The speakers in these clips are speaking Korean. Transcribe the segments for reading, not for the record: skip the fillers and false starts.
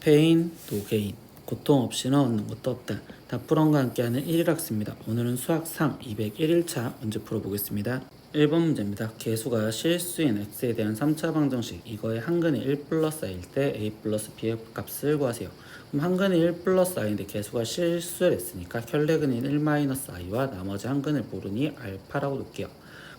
페인, 노게인, 고통 없이는 얻는 것도 없다. 다프런과 함께하는 1일학습니다. 오늘은 수학 3, 201일차 문제 풀어보겠습니다. 1번 문제입니다. 개수가 실수인 x에 대한 3차 방정식, 이거의 한근이 1 플러스 i일 때 a 플러스 b의 값을 구하세요. 그럼 한근이 1 플러스 i인데 개수가 실수를 했으니까 혈내근인 1 마이너스 i와 나머지 한근을 모르니 알파라고 놓을게요.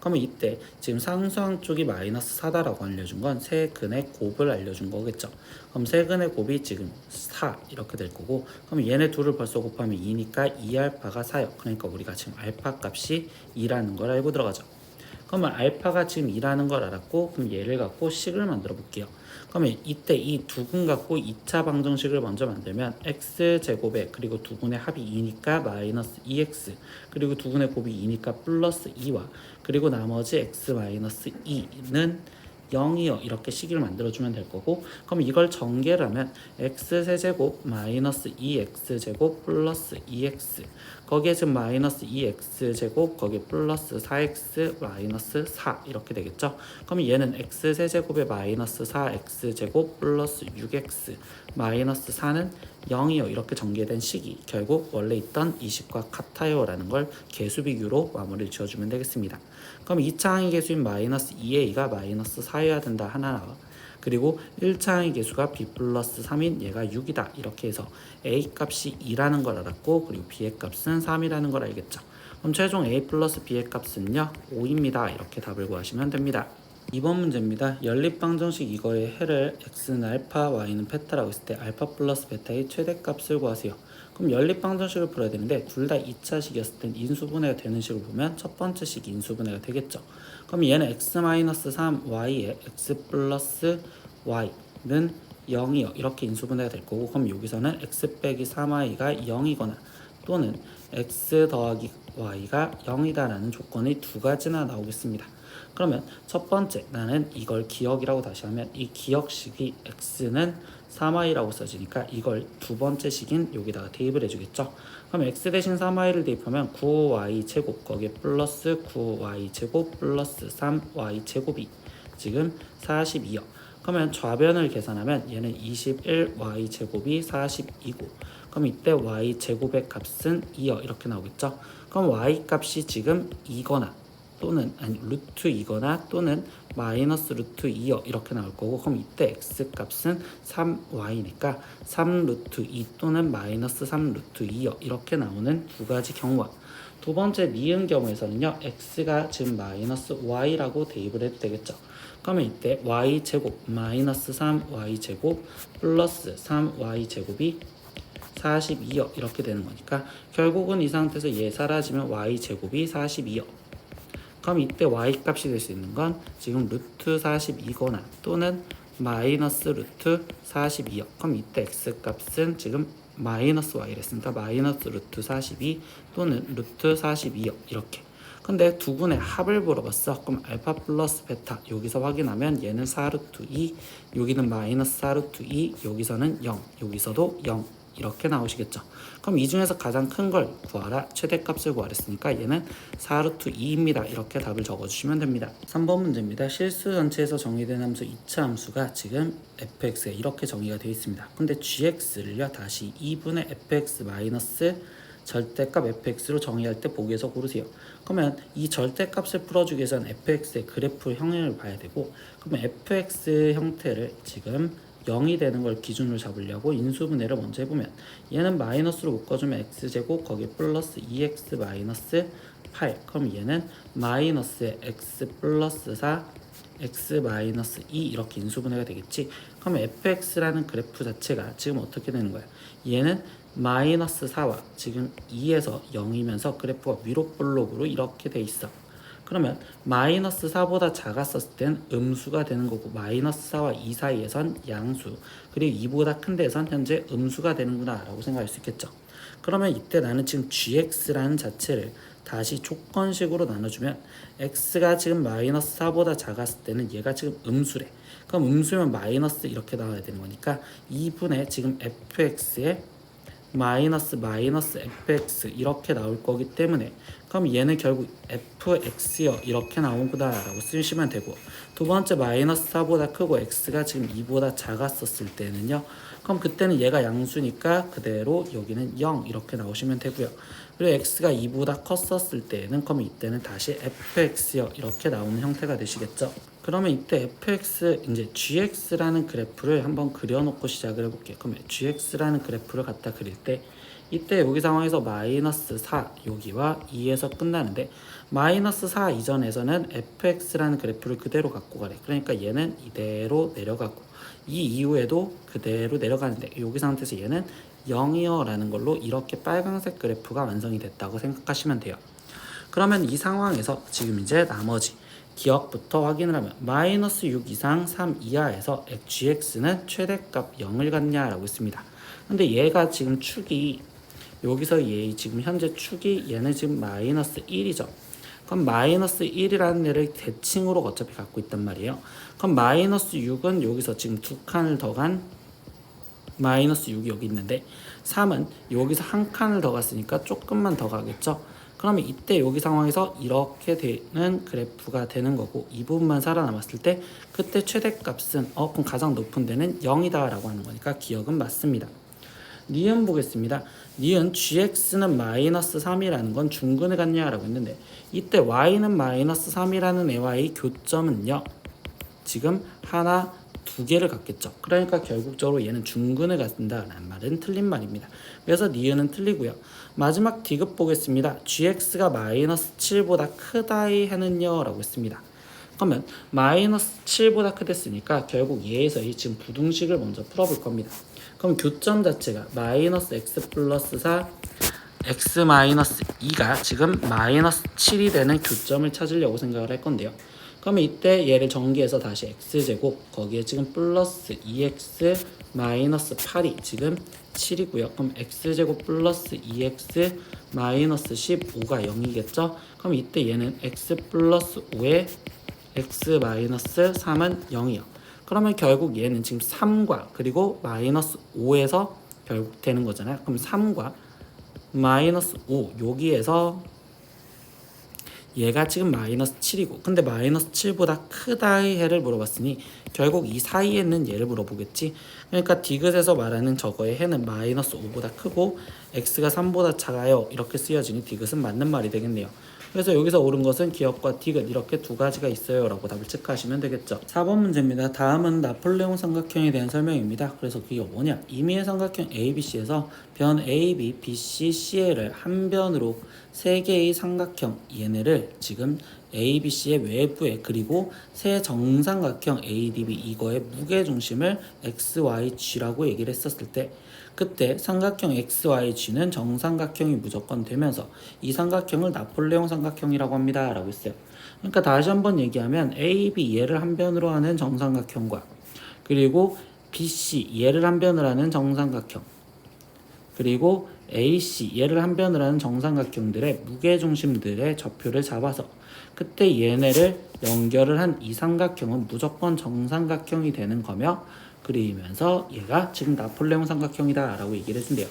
그러면 이때 지금 상수항 쪽이 마이너스 4다라고 알려준 건 세근의 곱을 알려준 거겠죠. 그럼 세근의 곱이 지금 4 이렇게 될 거고, 그럼 얘네 둘을 벌써 곱하면 2니까 2알파가 4요. 그러니까 우리가 지금 알파 값이 2라는 걸 알고 들어가죠. 그러면 알파가 지금 2라는 걸 알았고, 그럼 얘를 갖고 식을 만들어 볼게요. 그러면 이때 이 두 근 갖고 2차 방정식을 먼저 만들면 x제곱에, 그리고 두 근의 합이 2니까 마이너스 2x, 그리고 두 근의 곱이 2니까 플러스 2와, 그리고 나머지 x 마이너스 2는 0이요. 이렇게 식을 만들어주면 될 거고, 그럼 이걸 전개를 하면 x세제곱 마이너스 2x제곱 플러스 2x, 거기에 지금 마이너스 2x제곱, 거기에 플러스 4x 마이너스 4 이렇게 되겠죠. 그럼 얘는 x세제곱에 마이너스 4x제곱 플러스 6x 마이너스 4는 0이요. 이렇게 전개된 식이 결국 원래 있던 이 식과 같아요 라는 걸 개수비교로 마무리를 지어주면 되겠습니다. 그럼 2차 항의 개수인 마이너스 2a가 마이너스 4여야 된다 하나 나와, 그리고 1차 항의 개수가 b 플러스 3인 얘가 6이다 이렇게 해서 a 값이 2라는 걸 알았고, 그리고 b의 값은 3이라는 걸 알겠죠. 그럼 최종 a 플러스 b의 값은요 5입니다. 이렇게 답을 구하시면 됩니다. 2번 문제입니다. 연립방정식 이거의 해를 x는 알파, y는 베타라고 했을 때 알파 플러스 베타의 최대값을 구하세요. 그럼 연립방정식을 풀어야 되는데 둘 다 2차식이었을 땐 인수분해가 되는 식을 보면 첫 번째 식 인수분해가 되겠죠. 그럼 얘는 x-3y에 x 플러스 y는 0이요. 이렇게 인수분해가 될 거고, 그럼 여기서는 x 빼기 3y가 0이거나 또는 x 더하기 y가 0이다라는 조건이 두 가지나 나오겠습니다. 그러면 첫 번째, 나는 이걸 기억이라고 다시 하면 이 기억식이 x는 3y라고 써지니까 이걸 두 번째 식인 여기다가 대입을 해주겠죠. 그럼 x 대신 3y를 대입하면 9y 제곱, 거기에 플러스 9y 제곱 플러스 3y 제곱이 지금 42요. 그러면 좌변을 계산하면 얘는 21y 제곱이 42고, 그럼 이때 y 제곱의 값은 2요. 이렇게 나오겠죠. 그럼 y 값이 지금 2거나 또는 루트 2거나 또는 마이너스 루트 2요. 이렇게 나올 거고, 그럼 이때 x 값은 3y니까 3 루트 2 또는 마이너스 3 루트 2요. 이렇게 나오는 두 가지 경우와, 두 번째 니은 경우에서는요 x가 지금 마이너스 y라고 대입을 해도 되겠죠. 그러면 이때 y제곱 마이너스 3y제곱 플러스 3y제곱이 42요. 이렇게 되는 거니까 결국은 이 상태에서 얘 사라지면 y제곱이 42요. 그럼 이때 y 값이 될 수 있는 건 지금 루트 42거나 또는 마이너스 루트 42요. 그럼 이때 x 값은 지금 마이너스 y랬으니까 마이너스 루트 42 또는 루트 42요. 이렇게. 근데 두 분의 합을 물어봤어. 그럼 알파 플러스 베타 여기서 확인하면 얘는 4루트 2, 여기는 마이너스 4루트 2, 여기서는 0, 여기서도 0 이렇게 나오시겠죠. 그럼 이 중에서 가장 큰 걸 구하라. 최대값을 구하랬으니까 얘는 4루트 2입니다. 이렇게 답을 적어주시면 됩니다. 3번 문제입니다. 실수 전체에서 정의된 함수 2차 함수가 지금 fx에 이렇게 정의가 되어 있습니다. 근데 gx를요 다시 2분의 fx 마이너스 절대값 fx로 정의할 때 보기에서 고르세요. 그러면 이 절대값을 풀어주기 위해서는 fx의 그래프 형태를 봐야 되고, 그러면 fx 형태를 지금 0이 되는 걸 기준으로 잡으려고 인수분해를 먼저 해보면 얘는 마이너스로 묶어주면 x제곱, 거기에 플러스 2x 마이너스 8, 그럼 얘는 마이너스 x 플러스 4 x 마이너스 2 이렇게 인수분해가 되겠지. 그럼 fx라는 그래프 자체가 지금 어떻게 되는 거야? 얘는 마이너스 4와 지금 2에서 0이면서 그래프가 위로 볼록으로 이렇게 돼 있어. 그러면 마이너스 4보다 작았었을 땐 음수가 되는 거고, 마이너스 4와 2 사이에선 양수, 그리고 2보다 큰 데선 현재 음수가 되는구나 라고 생각할 수 있겠죠. 그러면 이때 나는 지금 gx라는 자체를 다시 조건식으로 나눠주면 x가 지금 마이너스 4보다 작았을 때는 얘가 지금 음수래. 그럼 음수면 마이너스 이렇게 나와야 되는 거니까 2분의 지금 fx의 마이너스 fx 이렇게 나올 거기 때문에, 그럼 얘는 결국 fx요 이렇게 나오구나 라고 쓰시면 되고, 두 번째 마이너스 4보다 크고 x가 지금 2보다 작았었을 때는요, 그럼 그때는 얘가 양수니까 그대로 여기는 0 이렇게 나오시면 되고요. 그리고 x가 2보다 컸었을 때는 그럼 이때는 다시 fx요 이렇게 나오는 형태가 되시겠죠. 그러면 이때 fx 이제 gx라는 그래프를 한번 그려놓고 시작을 해볼게요. 그러면 gx라는 그래프를 갖다 그릴 때 이때 여기 상황에서 마이너스 4 여기와 2에서 끝나는데, 마이너스 4 이전에서는 fx라는 그래프를 그대로 갖고 가래. 그러니까 얘는 이대로 내려가고 이 이후에도 그대로 내려가는데, 여기 상태에서 얘는 0이요 라는 걸로 이렇게 빨간색 그래프가 완성이 됐다고 생각하시면 돼요. 그러면 이 상황에서 지금 이제 나머지 기억부터 확인을 하면 마이너스 6 이상 3 이하에서 gx는 최대값 0을 갖냐라고 했습니다. 근데 얘가 지금 축이 여기서 얘 지금 현재 축이 얘는 지금 마이너스 1이죠. 그럼 마이너스 1이라는 애를 대칭으로 어차피 갖고 있단 말이에요. 그럼 마이너스 6은 여기서 지금 두 칸을 더 간 마이너스 6이 여기 있는데, 3은 여기서 한 칸을 더 갔으니까 조금만 더 가겠죠. 그러면 이때 여기 상황에서 이렇게 되는 그래프가 되는 거고, 이 부분만 살아남았을 때 그때 최대값은 그럼 가장 높은 데는 0이다 라고 하는 거니까 기억은 맞습니다. 니은 보겠습니다. 니은 gx는 마이너스 3이라는 건 중근을 갖냐라고 했는데, 이때 y는 마이너스 3이라는 애와의 교점은요, 지금 하나, 두 개를 갖겠죠. 그러니까 결국적으로 얘는 중근을 갖는다라는 말은 틀린 말입니다. 그래서 니은은 틀리고요. 마지막 디귿 보겠습니다. gx가 마이너스 7보다 크다의 해는요 라고 했습니다. 그러면 마이너스 7보다 크댔으니까 결국 얘에서의 지금 부등식을 먼저 풀어볼 겁니다. 그럼 교점 자체가 마이너스 x 플러스 4 x 마이너스 2가 지금 마이너스 7이 되는 교점을 찾으려고 생각을 할 건데요. 그러면 이때 얘를 전개해서 다시 x제곱 거기에 지금 플러스 2x 마이너스 8이 지금 7이고요. 그럼 x제곱 플러스 2x 마이너스 15가 0이겠죠. 그럼 이때 얘는 x 플러스 5에 x 마이너스 3은 0이요. 그러면 결국 얘는 지금 3과 그리고 마이너스 5에서 결국 되는 거잖아요. 그럼 3과 마이너스 5 여기에서 얘가 지금 마이너스 7이고, 근데 마이너스 7보다 크다의 해를 물어봤으니 결국 이 사이에 있는 얘를 물어보겠지. 그러니까 디귿에서 말하는 저거의 해는 마이너스 5보다 크고 x가 3보다 작아요 이렇게 쓰여지니 디귿은 맞는 말이 되겠네요. 그래서 여기서 옳은 것은 기억과 디귿 이렇게 두 가지가 있어요 라고 답을 체크하시면 되겠죠. 4번 문제입니다. 다음은 나폴레옹 삼각형에 대한 설명입니다. 그래서 그게 뭐냐, 임의의 삼각형 ABC에서 변 AB, BC, CA를 한 변으로 세 개의 삼각형 얘네를 지금 ABC의 외부에 그리고 세 정삼각형 ADB 이거의 무게중심을 XYG라고 얘기를 했었을 때, 그때 삼각형 XYG는 정삼각형이 무조건 되면서 이 삼각형을 나폴레옹 삼각형이라고 합니다 라고 했어요. 그러니까 다시 한번 얘기하면 AB 얘를 한 변으로 하는 정삼각형과 그리고 BC 얘를 한 변으로 하는 정삼각형 그리고 AC 얘를 한 변으로 하는 정삼각형들의 무게중심들의 좌표를 잡아서 그때 얘네를 연결을 한 이 삼각형은 무조건 정삼각형이 되는 거며, 그리면서 얘가 지금 나폴레옹 삼각형이다 라고 얘기를 해준대요.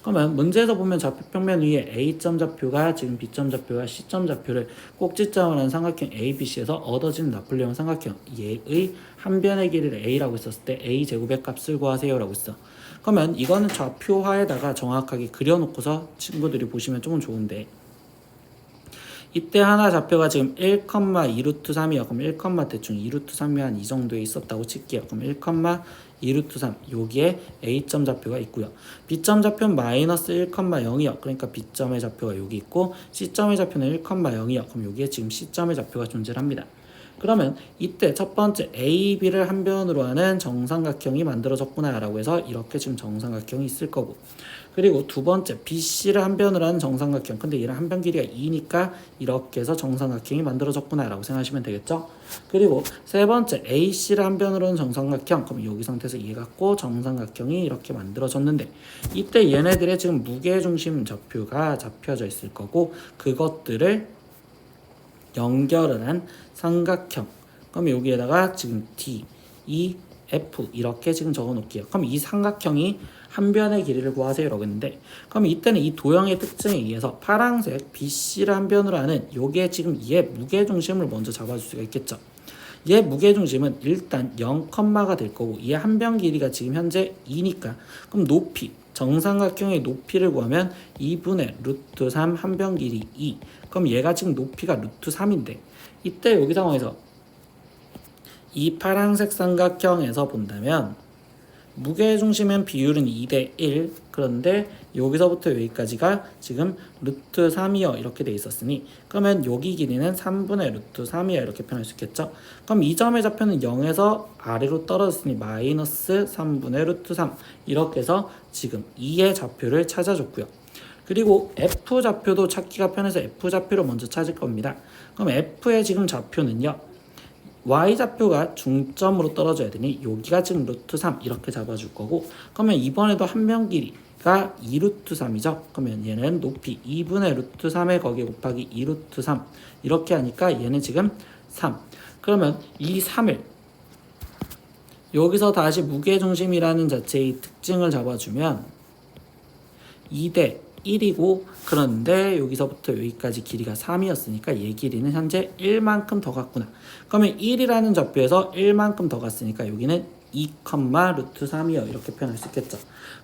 그러면 문제에서 보면 좌표평면 위에 A점 좌표가 지금 B점 좌표와 C점 좌표를 꼭지점을 한 삼각형 ABC에서 얻어진 나폴레옹 삼각형 얘의 한 변의 길이를 A라고 했었을 때 A 제곱의 값을 구하세요 라고 했어. 그러면 이거는 좌표화에다가 정확하게 그려놓고서 친구들이 보시면 조금 좋은데, 이때 하나 좌표가 지금 1,2루트 3이요. 그럼 1, 대충 2루트 3이 한 이 정도에 있었다고 칠게요. 그럼 1,2루트 3 여기에 A점 좌표가 있고요. B점 좌표는 마이너스 1,0이요. 그러니까 B점의 좌표가 여기 있고 C점의 좌표는 1,0이요. 그럼 여기에 지금 C점의 좌표가 존재를 합니다. 그러면 이때 첫 번째 A, B를 한 변으로 하는 정삼각형이 만들어졌구나 라고 해서 이렇게 지금 정삼각형이 있을 거고, 그리고 두 번째 BC를 한 변으로 하는 정삼각형, 근데 얘는 한 변 길이가 2니까 이렇게 해서 정삼각형이 만들어졌구나 라고 생각하시면 되겠죠. 그리고 세 번째 AC를 한 변으로 하는 정삼각형, 그럼 여기 상태에서 얘 갖고 정삼각형이 이렇게 만들어졌는데, 이때 얘네들의 지금 무게중심 좌표가 잡혀져 있을 거고 그것들을 연결을 한 삼각형, 그럼 여기에다가 지금 D, E, F 이렇게 지금 적어 놓을게요. 그럼 이 삼각형이 한 변의 길이를 구하세요 라고 했는데, 그럼 이때는 이 도형의 특징에 의해서 파란색 BC를 한 변으로 하는 요게 지금 얘 무게중심을 먼저 잡아줄 수가 있겠죠. 얘 무게중심은 일단 0가 될 거고, 얘 한 변 길이가 지금 현재 2니까 그럼 높이, 정삼각형의 높이를 구하면 2분의 루트 3 한 변 길이 2. 그럼 얘가 지금 높이가 루트 3인데, 이때 여기 상황에서 이 파란색 삼각형에서 본다면 무게중심은 비율은 2대1. 그런데 여기서부터 여기까지가 지금 루트 3이요 이렇게 돼 있었으니, 그러면 여기 길이는 3분의 루트 3이요 이렇게 표현할 수 있겠죠. 그럼 이 점의 좌표는 0에서 아래로 떨어졌으니 마이너스 3분의 루트 3, 이렇게 해서 지금 2의 좌표를 찾아줬고요. 그리고 F 좌표도 찾기가 편해서 F 좌표를 먼저 찾을 겁니다. 그럼 F의 지금 좌표는요, Y좌표가 중점으로 떨어져야 되니 여기가 지금 루트 3 이렇게 잡아줄 거고, 그러면 이번에도 한 변 길이가 2 루트 3이죠. 그러면 얘는 높이 2분의 루트 3에 거기에 곱하기 2 루트 3 이렇게 하니까 얘는 지금 3. 그러면 이 3을 여기서 다시 무게중심이라는 자체의 특징을 잡아주면 2대 1이고, 그런데 여기서부터 여기까지 길이가 3이었으니까 얘 길이는 현재 1만큼 더 갔구나. 그러면 1이라는 좌표에서 1만큼 더 갔으니까 여기는 2, 루트 3이요 이렇게 표현할 수 있겠죠.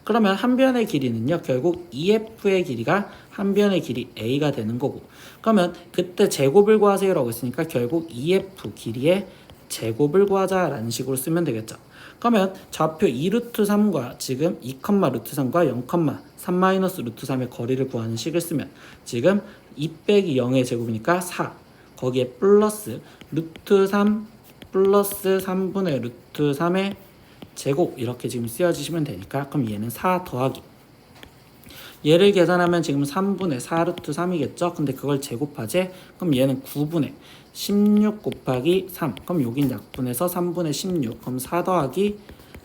그러면 한 변의 길이는요, 결국 EF의 길이가 한 변의 길이 A가 되는 거고, 그러면 그때 제곱을 구하세요 라고 했으니까 결국 EF 길이의 제곱을 구하자라는 식으로 쓰면 되겠죠. 그러면 좌표 2 루트 3과 지금 2, 루트 3과 0, 3 마이너스 루트 3의 거리를 구하는 식을 쓰면 지금 2 빼기 0의 제곱이니까 4, 거기에 플러스 루트 3 플러스 3분의 루트 3의 제곱 이렇게 지금 쓰여지시면 되니까, 그럼 얘는 4 더하기, 얘를 계산하면 지금 3분의 4 루트 3이겠죠. 근데 그걸 제곱하지? 그럼 얘는 9분의 16 곱하기 3. 그럼 여긴 약분해서 3분의 16. 그럼 4 더하기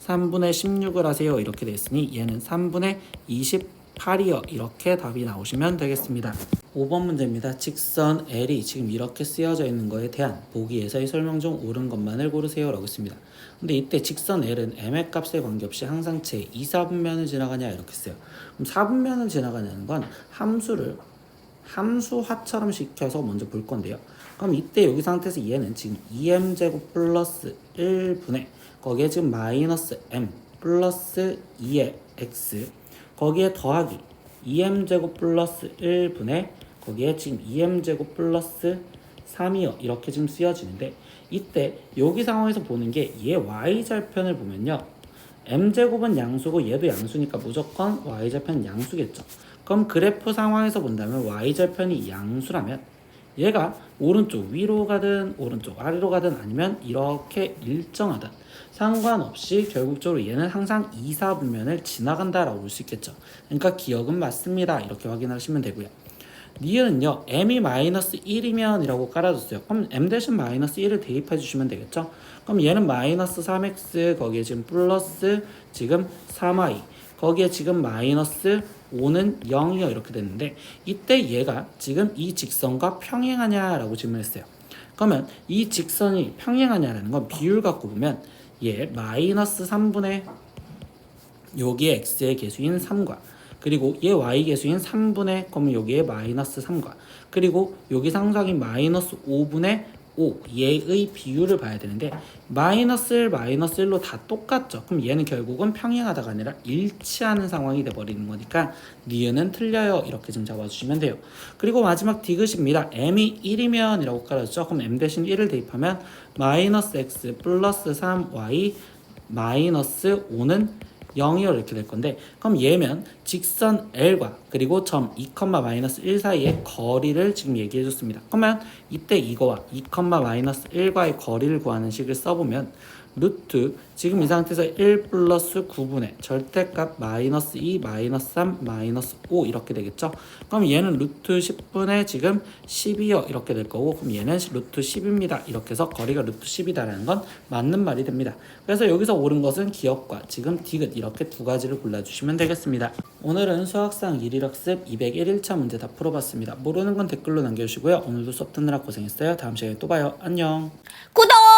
3분의 16을 하세요. 이렇게 됐으니 얘는 3분의 28이요. 이렇게 답이 나오시면 되겠습니다. 5번 문제입니다. 직선 L이 지금 이렇게 쓰여져 있는 거에 대한 보기에서의 설명 중 옳은 것만을 고르세요 라고 했습니다. 근데 이때 직선 L은 m의 값에 관계없이 항상 제 2, 4분면을 지나가냐 이렇게 써요. 그럼 4분면을 지나가냐는 건 함수를 함수화처럼 시켜서 먼저 볼 건데요. 그럼 이때 여기 상태에서 얘는 지금 2m제곱 플러스 1분의 거기에 지금 마이너스 m 플러스 2의 x 거기에 더하기 2m제곱 플러스 1분의 거기에 지금 2m제곱 플러스 3이요 이렇게 지금 쓰여지는데, 이때 여기 상황에서 보는 게 얘 y절편을 보면요, m제곱은 양수고 얘도 양수니까 무조건 y절편 양수겠죠. 그럼 그래프 상황에서 본다면 y절편이 양수라면 얘가 오른쪽 위로 가든 오른쪽 아래로 가든 아니면 이렇게 일정하든 상관없이 결국적으로 얘는 항상 2, 4분면을 지나간다라고 볼 수 있겠죠. 그러니까 기억은 맞습니다. 이렇게 확인하시면 되고요. 니은은요, m이 마이너스 1이면 이라고 깔아줬어요. 그럼 m 대신 마이너스 1을 대입해 주시면 되겠죠. 그럼 얘는 마이너스 3x 거기에 지금 플러스 지금 3y 거기에 지금 마이너스 5는 0이요 이렇게 됐는데, 이때 얘가 지금 이 직선과 평행하냐라고 질문했어요. 그러면 이 직선이 평행하냐라는 건 비율 갖고 보면 얘 마이너스 3분의 여기에 x의 개수인 3과 그리고 얘 y 개수인 3분의 그러면 여기에 마이너스 3과 그리고 여기 상수항인 마이너스 5분의 5 얘의 비율을 봐야 되는데, 마이너스 1 마이너스 1로 다 똑같죠. 그럼 얘는 결국은 평행하다가 아니라 일치하는 상황이 돼버리는 거니까 니은은 틀려요 이렇게 좀 잡아주시면 돼요. 그리고 마지막 디귿입니다. m이 1이면 이라고 깔아줬죠. 그럼 m 대신 1을 대입하면 마이너스 x 플러스 3y 마이너스 5는 0이요 이렇게 될 건데, 그럼 얘면 직선 L과 그리고 점 2, 마이너스 1 사이의 거리를 지금 얘기해 줬습니다. 그러면 이때 이거와 2, 마이너스 1과의 거리를 구하는 식을 써보면 루트 지금 이 상태에서 1 플러스 9분의 절대값 마이너스 2, 마이너스 3, 마이너스 5 이렇게 되겠죠. 그럼 얘는 루트 10분의 지금 12요 이렇게 될 거고, 그럼 얘는 루트 10입니다. 이렇게 해서 거리가 루트 10이다라는 건 맞는 말이 됩니다. 그래서 여기서 옳은 것은 기억과 지금 디귿 이렇게 두 가지를 골라주시면 되겠습니다. 오늘은 수학상 1일학습 201일차 문제 다 풀어봤습니다. 모르는 건 댓글로 남겨주시고요. 오늘도 수업 듣느라 고생했어요. 다음 시간에 또 봐요. 안녕. 구독!